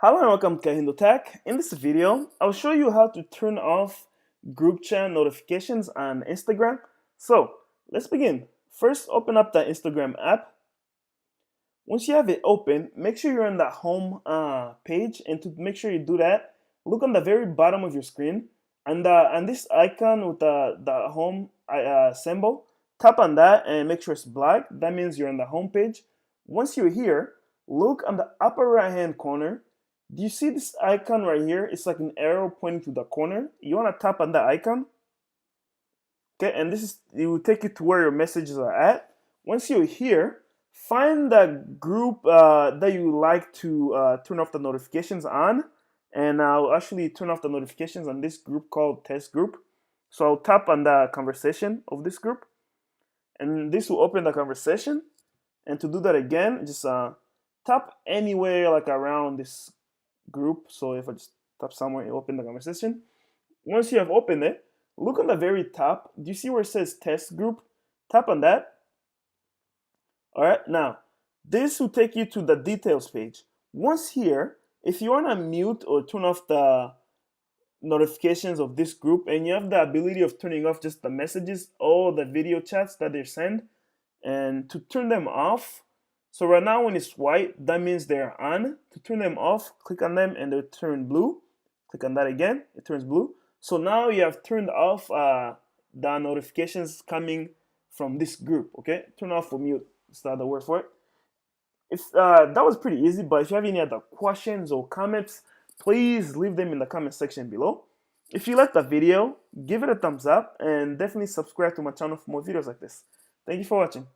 Hello and welcome to KahindoTech. In this video, I'll show you how to turn off group chat notifications on Instagram. So let's begin. First, open up the Instagram app. Once you have it open, make sure you're on the home page, and to make sure you do that, look on the very bottom of your screen and this icon with the home symbol. Tap on that and make sure it's black. That means you're on the home page. Once you're here, look on the upper right hand corner. Do you see this icon right here? It's like an arrow pointing to the corner. You want to tap on that icon. Okay, and it will take you to where your messages are at. Once you're here, find the group that you like to turn off the notifications on. And I'll actually turn off the notifications on this group called test group. So I'll tap on the conversation of this group. And this will open the conversation. And to do that again, just tap anywhere like around this group. So if I just tap somewhere, it open the conversation. Once you have opened it, look on the very top. Do you see where it says test group? Tap on that. All right, now this will take you to the details page. Once here, if you want to mute or turn off the notifications of this group, and you have the ability of turning off just the messages or the video chats that they send, and to turn them off, so right now when it's white, that means they're on. To turn them off, click on them and they turn blue. Click on that again, it turns blue. So now you have turned off the notifications coming from this group, okay? Turn off or mute, is the other word for it. If that was pretty easy, but if you have any other questions or comments, please leave them in the comment section below. If you liked the video, give it a thumbs up and definitely subscribe to my channel for more videos like this. Thank you for watching.